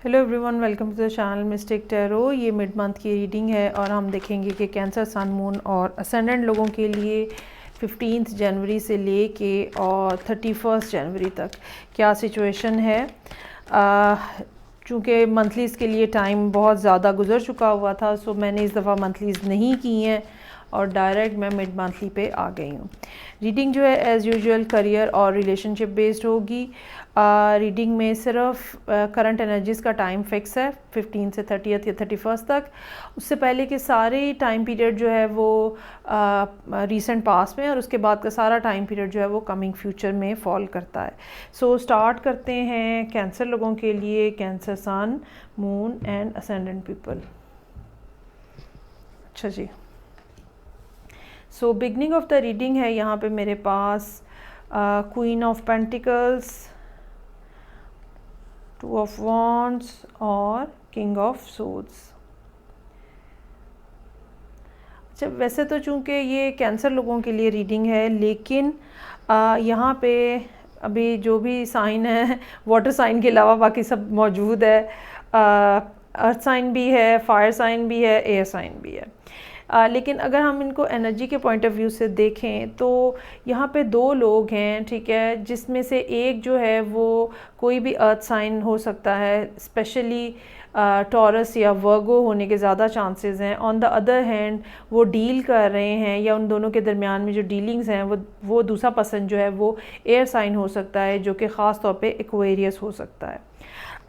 Hello everyone, welcome to the channel mistake tarot. ये mid month की reading है और हम देखेंगे कि कैंसर, सन, मून और असेंडेंट लोगों के लिए 15 जनवरी से लेके और 31 जनवरी तक क्या सिचुएशन है। चूँकि मंथलीज़ के लिए टाइम बहुत ज़्यादा गुजर चुका हुआ था, सो मैंने इस दफ़ा मंथलीज़ नहीं की हैं और डायरेक्ट मैं मिड मंथली पे आ गई हूँ। रीडिंग जो है एज़ यूजुअल करियर और रिलेशनशिप बेस्ड होगी। रीडिंग में सिर्फ करंट एनर्जीज़ का टाइम फिक्स है 15 से 30 या 31 तक। उससे पहले के सारे टाइम पीरियड जो है वो रीसेंट पास्ट में और उसके बाद का सारा टाइम पीरियड जो है वो कमिंग फ्यूचर में फॉल करता है। सो स्टार्ट करते हैं कैंसर लोगों के लिए, cancer sun, moon and ascendant people. अच्छा जी, so beginning of the reading है यहाँ पे मेरे पास queen of pentacles, 2 of wands और किंग ऑफ सोर्ड्स। अच्छा, वैसे तो चूँकि ये कैंसर लोगों के लिए रीडिंग है, लेकिन यहाँ पे अभी जो भी साइन है, वाटर साइन के अलावा बाकी सब मौजूद है। अर्थ साइन भी है, फायर साइन भी है, एयर साइन भी है। लेकिन अगर हम इनको एनर्जी के पॉइंट ऑफ व्यू से देखें तो यहाँ पे 2 लोग हैं, ठीक है, जिसमें से एक जो है वो कोई भी अर्थ साइन हो सकता है, स्पेशली टॉरस या वर्गो होने के ज़्यादा चांसेस हैं। ऑन द अदर हैंड वो डील कर रहे हैं या उन दोनों के दरमियान में जो डीलिंग्स हैं वो दूसरा पर्सन जो है वो एयर साइन हो सकता है, जो कि ख़ास तौर पे एक्वेरियस हो सकता है।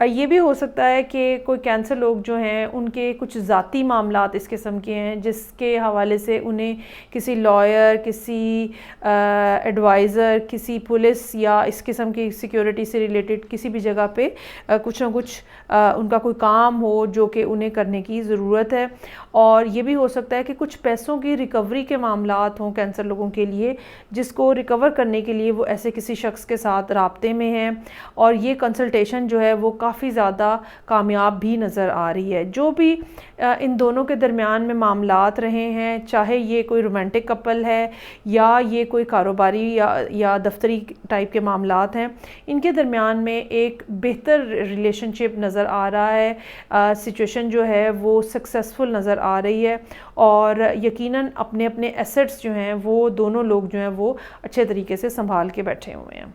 ये भी हो सकता है कि कोई कैंसर लोग जो हैं उनके कुछ ज़ाती मामलात इस किस्म के हैं जिसके हवाले से उन्हें किसी लॉयर, किसी एडवाइज़र, किसी पुलिस या इस किस्म की सिक्योरिटी से रिलेटेड किसी भी जगह पे कुछ ना कुछ उनका कोई काम हो जो कि उन्हें करने की ज़रूरत है। और ये भी हो सकता है कि कुछ पैसों की रिकवरी के मामलात हों कैंसर लोगों के लिए, जिसको रिकवर करने के लिए वो ऐसे किसी शख्स के साथ राब्ते में हैं और ये कंसल्टेशन जो है वो काफ़ी ज़्यादा कामयाब भी नज़र आ रही है। जो भी इन दोनों के दरमियान में मामलात रहे हैं, चाहे ये कोई रोमांटिक कपल है या ये कोई कारोबारी या दफ्तरी टाइप के मामलात हैं, इनके दरमियान में एक बेहतर रिलेशनशिप नज़र आ रहा है। सिचुएशन जो है वो सक्सेसफुल नज़र आ रही है और यकीनन अपने अपने एसेट्स जो हैं वो दोनों लोग जो हैं वो अच्छे तरीके से संभाल के बैठे हुए हैं।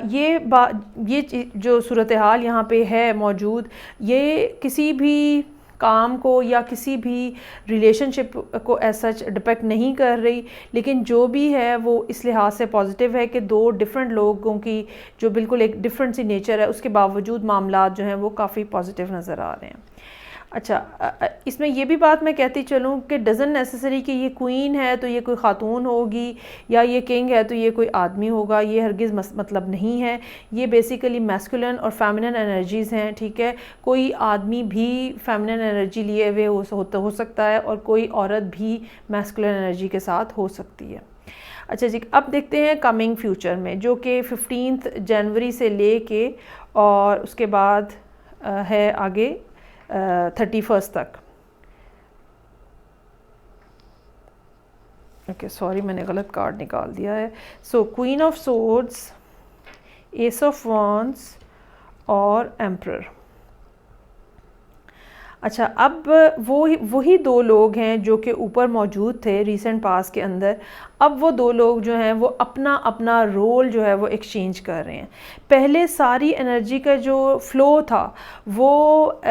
ये जो सूरत हाल यहाँ पे है मौजूद, ये किसी भी काम को या किसी भी रिलेशनशिप को एज सच डिपेक्ट नहीं कर रही, लेकिन जो भी है वो इस लिहाज से पॉजिटिव है कि 2 डिफरेंट लोगों की जो बिल्कुल एक डिफरेंट सी नेचर है, उसके बावजूद मामलात जो हैं वो काफ़ी पॉजिटिव नज़र आ रहे हैं। अच्छा, इसमें ये भी बात मैं कहती चलूँ कि डज़न नेसेसरी कि ये क्वीन है तो ये कोई ख़ातून होगी या ये किंग है तो ये कोई आदमी होगा, ये हरगिज़ मतलब नहीं है। ये बेसिकली मैस्कुलिन और फेमिनिन एनर्जीज़ हैं, ठीक है। कोई आदमी भी फेमिनिन एनर्जी लिए हुए हो सकता है और कोई औरत भी मैस्कुलिन एनर्जी के साथ हो सकती है। अच्छा जी, अब देखते हैं कमिंग फ्यूचर में, जो कि 15 जनवरी से ले के और उसके बाद है आगे 31 तक। ओके, सॉरी, मैंने गलत कार्ड निकाल दिया है। सो queen of swords, S of wands और एम्परर। अच्छा, अब वही 2 लोग हैं जो कि ऊपर मौजूद थे रीसेंट पास के अंदर। अब वो 2 लोग जो हैं वो अपना अपना रोल जो है वो एक्सचेंज कर रहे हैं। पहले सारी एनर्जी का जो फ़्लो था वो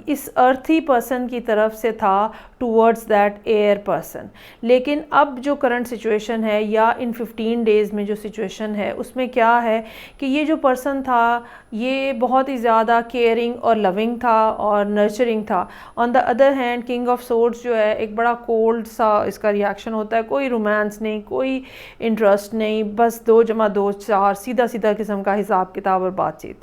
इस अर्थी पर्सन की तरफ से था टूवर्ड्स दैट एयर पर्सन, लेकिन अब जो करंट सिचुएशन है या इन 15 डेज़ में जो सिचुएशन है उसमें क्या है कि ये जो पर्सन था ये बहुत ही ज़्यादा केयरिंग और लविंग था और नर्चरिंग था। On the other hand king of swords जो है एक बड़ा कोल्ड सा इसका रिएक्शन होता है, कोई रोमांस नहीं, कोई इंटरेस्ट नहीं, बस 2 + 2 4 सीधा सीधा किस्म का हिसाब किताब और बातचीत।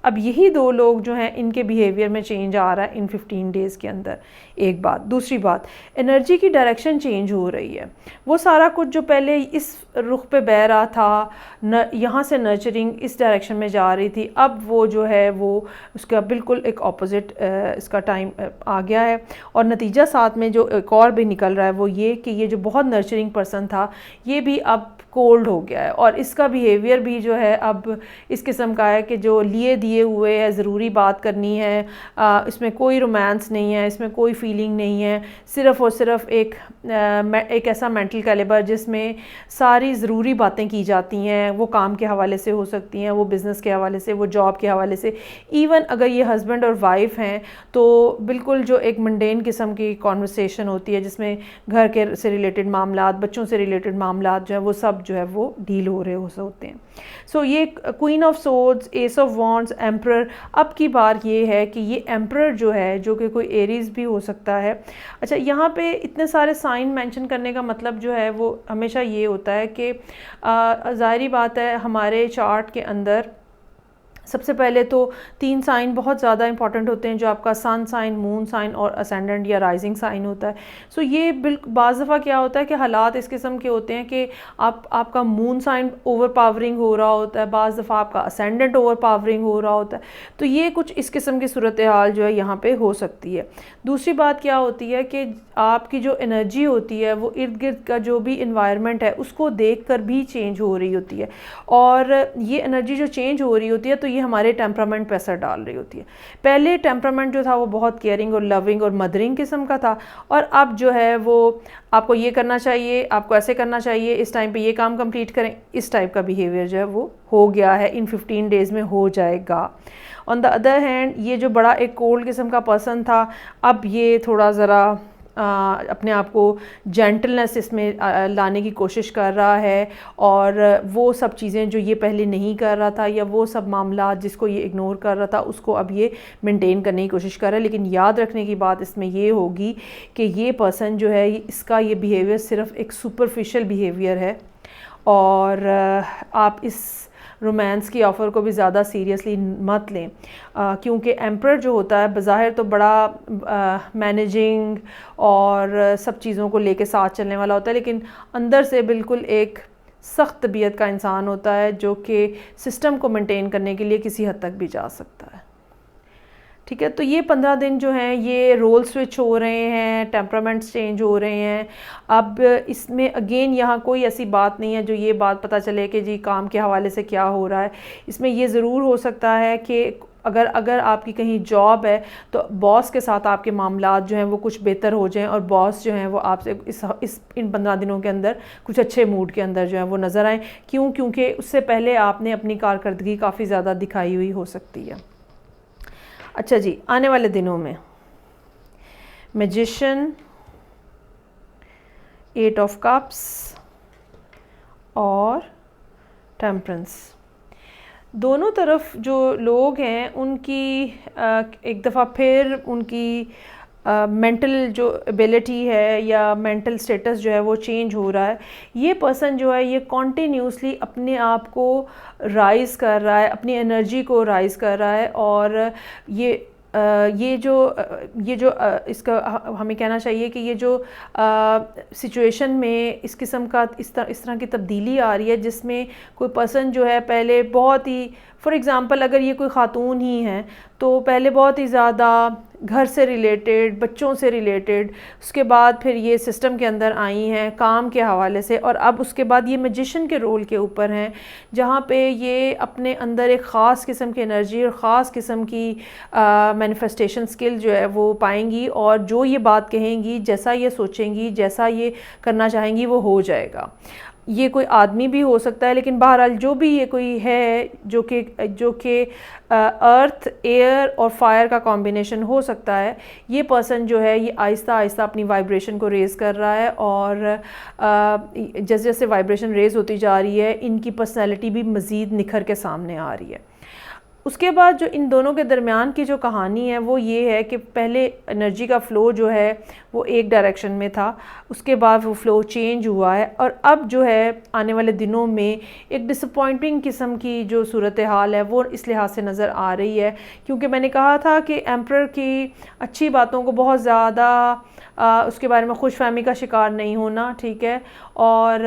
अब यही 2 लोग जो हैं इनके बिहेवियर में चेंज आ रहा है इन 15 डेज़ के अंदर। एक बात, दूसरी बात, एनर्जी की डायरेक्शन चेंज हो रही है। वो सारा कुछ जो पहले इस रुख पे बह रहा था, यहाँ से नर्चरिंग इस डायरेक्शन में जा रही थी, अब वो जो है वो उसका बिल्कुल एक ऑपोजिट इसका टाइम आ गया है। और नतीजा साथ में जो एक और भी निकल रहा है वो ये कि ये जो बहुत नर्चरिंग पर्सन था ये भी अब कोल्ड हो गया है और इसका बिहेवियर भी जो है अब इस किस्म का है कि जो लिए दिए हुए है, ज़रूरी बात करनी है, इसमें कोई रोमांस नहीं है, इसमें कोई फीलिंग नहीं है, सिर्फ़ और सिर्फ एक ऐसा मेंटल कैलिबर जिसमें सारी ज़रूरी बातें की जाती हैं। वो काम के हवाले से हो सकती हैं, वो बिज़नेस के हवाले से, वो जॉब के हवाले से, इवन अगर ये हस्बैंड और वाइफ हैं तो बिल्कुल जो एक मंडेन किस्म की कॉन्वर्सेशन होती है जिसमें घर के से रिलेटेड मामलात, बच्चों से रिलेटेड मामलात जो है वो सब जो है वो डील हो रहे होते हैं। सो ये queen of swords, S of wands, emperor. अब की बार ये है कि ये एम्परर जो है, जो कि कोई एरीज भी हो सकता है। अच्छा, यहाँ पे इतने सारे साइन मेंशन करने का मतलब जो है वो हमेशा ये होता है कि ज़ाहिरी बात है हमारे चार्ट के अंदर सबसे पहले तो 3 साइन बहुत ज़्यादा इंपॉर्टेंट होते हैं, जो आपका सन साइन, मून साइन और असेंडेंट या राइजिंग साइन होता है। सो ये बाज़ दफ़ा क्या होता है कि हालात इस किस्म के होते हैं कि आपका मून साइन ओवर पावरिंग हो रहा होता है, बाज़ दफ़ा आपका असेंडेंट ओवर पावरिंग हो रहा होता है। तो ये कुछ इस किस्म की सूरत हाल जो है यहाँ पे हो सकती है। दूसरी बात क्या होती है कि आपकी जो एनर्जी होती है वो इर्द गिर्द का जो भी इन्वायरमेंट है उसको देख कर भी चेंज हो रही होती है, और ये एनर्जी जो चेंज हो रही होती है तो ये हमारे टेम्परामेंट पे असर डाल रही होती है। पहले टेम्परामेंट जो था वो बहुत केयरिंग और लविंग और मदरिंग किस्म का था, और अब जो है वो आपको ये करना चाहिए, आपको ऐसे करना चाहिए, इस टाइम पे ये काम कंप्लीट करें, इस टाइप का बिहेवियर जो है वो हो गया है, इन 15 डेज़ में हो जाएगा। ऑन द अदर हैंड ये जो बड़ा एक कोल्ड किस्म का पर्सन था, अब ये थोड़ा ज़रा अपने आप को जेंटलनेस इसमें लाने की कोशिश कर रहा है, और वो सब चीज़ें जो ये पहले नहीं कर रहा था या वो सब मामला जिसको ये इग्नोर कर रहा था उसको अब ये मेंटेन करने की कोशिश कर रहा है। लेकिन याद रखने की बात इसमें ये होगी कि ये पर्सन जो है इसका ये बिहेवियर सिर्फ एक सुपरफिशियल बिहेवियर है, और आप इस रोमांस की ऑफ़र को भी ज़्यादा सीरियसली मत लें, क्योंकि एम्परर जो होता है बज़ाहिर तो बड़ा मैनेजिंग और सब चीज़ों को लेके साथ चलने वाला होता है, लेकिन अंदर से बिल्कुल एक सख्त तबीयत का इंसान होता है जो कि सिस्टम को मेंटेन करने के लिए किसी हद तक भी जा सकता है। ठीक है, तो ये 15 दिन जो हैं ये रोल स्विच हो रहे हैं, टेम्परामेंट्स चेंज हो रहे हैं। अब इसमें अगेन यहाँ कोई ऐसी बात नहीं है जो ये बात पता चले कि जी काम के हवाले से क्या हो रहा है। इसमें ये ज़रूर हो सकता है कि अगर आपकी कहीं जॉब है तो बॉस के साथ आपके मामलात जो हैं वो कुछ बेहतर हो जाएं, और बॉस जो हैं वो आपसे इन 15 दिनों के अंदर कुछ अच्छे मूड के अंदर जो है वो नज़र आएँ। क्योंकि उससे पहले आपने अपनी कारकर्दगी काफ़ी ज़्यादा दिखाई हुई हो सकती है। अच्छा जी, आने वाले दिनों में मैजिशियन, 8 ऑफ कप्स और टेम्परेंस, दोनों तरफ जो लोग हैं उनकी एक दफ़ा फिर उनकी मेंटल जो एबिलिटी है या मेंटल स्टेटस जो है वो चेंज हो रहा है। ये पर्सन जो है ये कॉन्टीन्यूसली अपने आप को राइज़ कर रहा है, अपनी एनर्जी को राइज़ कर रहा है, और ये जो इसका हमें कहना चाहिए कि ये जो सिचुएशन में इस किस्म का इस तरह की तब्दीली आ रही है जिसमें कोई पर्सन जो है पहले बहुत ही, फॉर एग्ज़ाम्पल अगर ये कोई ख़ातून ही है तो पहले बहुत ही ज़्यादा घर से रिलेटेड, बच्चों से रिलेटेड, उसके बाद फिर ये सिस्टम के अंदर आई हैं काम के हवाले से, और अब उसके बाद ये मैजिशियन के रोल के ऊपर हैं जहाँ पे ये अपने अंदर एक ख़ास किस्म की एनर्जी और ख़ास किस्म की मैनिफेस्टेशन स्किल जो है वो पाएंगी, और जो ये बात कहेंगी, जैसा ये सोचेंगी, जैसा ये करना चाहेंगी वो हो जाएगा। ये कोई आदमी भी हो सकता है, लेकिन बहरहाल जो भी ये कोई है जो कि अर्थ, एयर और फायर का कॉम्बिनेशन हो सकता है, ये पर्सन जो है ये आहिस्ता आहिस्ता अपनी वाइब्रेशन को रेज़ कर रहा है, और जैसे जैसे वाइब्रेशन रेज़ होती जा रही है इनकी पर्सनैलिटी भी मज़ीद निखर के सामने आ रही है। उसके बाद जो इन दोनों के दरमियान की जो कहानी है वो ये है कि पहले एनर्जी का फ़्लो जो है वो एक डायरेक्शन में था, उसके बाद वो फ़्लो चेंज हुआ है, और अब जो है आने वाले दिनों में एक डिसअपॉइंटिंग किस्म की जो सूरत हाल है वो इस लिहाज से नज़र आ रही है, क्योंकि मैंने कहा था कि एम्परर की अच्छी बातों को बहुत ज़्यादा उसके बारे में खुशफहमी का शिकार नहीं होना, ठीक है। और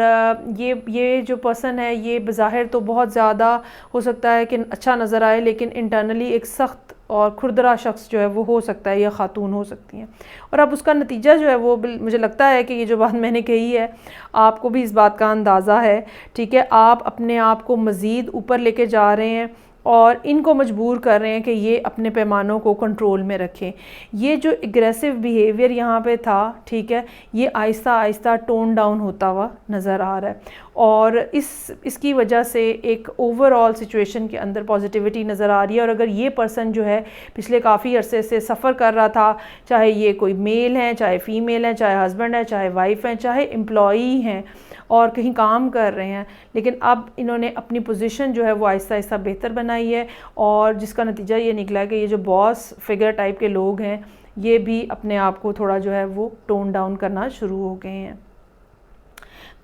ये जो पर्सन है ये बज़ाहिर तो बहुत ज़्यादा हो सकता है कि अच्छा नज़र आए, लेकिन इंटरनली एक सख्त और खुरदरा शख्स जो है वो हो सकता है या ख़ातून हो सकती हैं। और अब उसका नतीजा जो है वो मुझे लगता है कि ये जो बात मैंने कही है आपको भी इस बात का अंदाज़ा है, ठीक है। आप अपने आप को मज़ीद ऊपर लेके जा रहे हैं और इनको मजबूर कर रहे हैं कि ये अपने पैमानों को कंट्रोल में रखें। ये जो एग्रेसिव बिहेवियर यहाँ पे था, ठीक है, ये आहिस्ता आहिस्ता टोन डाउन होता हुआ नज़र आ रहा है और इसकी वजह से एक ओवरऑल सिचुएशन के अंदर पॉजिटिविटी नज़र आ रही है। और अगर ये पर्सन जो है पिछले काफ़ी अरसे से सफ़र कर रहा था, चाहे ये कोई मेल है, चाहे फ़ीमेल है, चाहे हस्बैंड है, चाहे वाइफ है, चाहे एम्प्लॉई हैं और कहीं काम कर रहे हैं, लेकिन अब इन्होंने अपनी पोजीशन जो है वो आहिस्ता आहिस्ता बेहतर बनाई है और जिसका नतीजा ये निकला कि ये जो बॉस फिगर टाइप के लोग हैं ये भी अपने आप को थोड़ा जो है वो टोन डाउन करना शुरू हो गए हैं।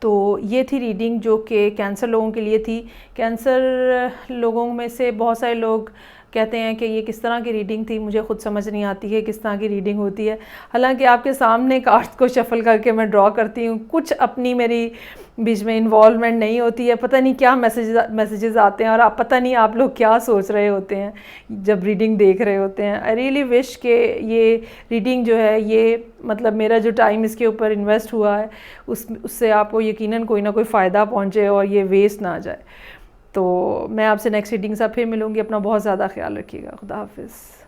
तो ये थी रीडिंग जो कि कैंसर लोगों के लिए थी। कैंसर लोगों में से बहुत सारे लोग कहते हैं कि ये किस तरह की रीडिंग थी, मुझे खुद समझ नहीं आती है किस तरह की रीडिंग होती है। हालांकि आपके सामने कार्ड्स को शफल करके मैं ड्रॉ करती हूँ, कुछ अपनी मेरी बीच में इन्वॉल्वमेंट नहीं होती है। पता नहीं क्या मैसेजेस आते हैं और आप पता नहीं आप लोग क्या सोच रहे होते हैं जब रीडिंग देख रहे होते हैं। आई रियली विश कि ये रीडिंग जो है ये मतलब मेरा जो टाइम इसके ऊपर इन्वेस्ट हुआ है उससे आपको यकीनन कोई ना कोई फ़ायदा पहुँचे और ये वेस्ट ना जाए। तो मैं आपसे नेक्स्ट रीडिंग से फिर मिलूँगी। अपना बहुत ज़्यादा ख्याल रखिएगा। खुदा हाफिज़।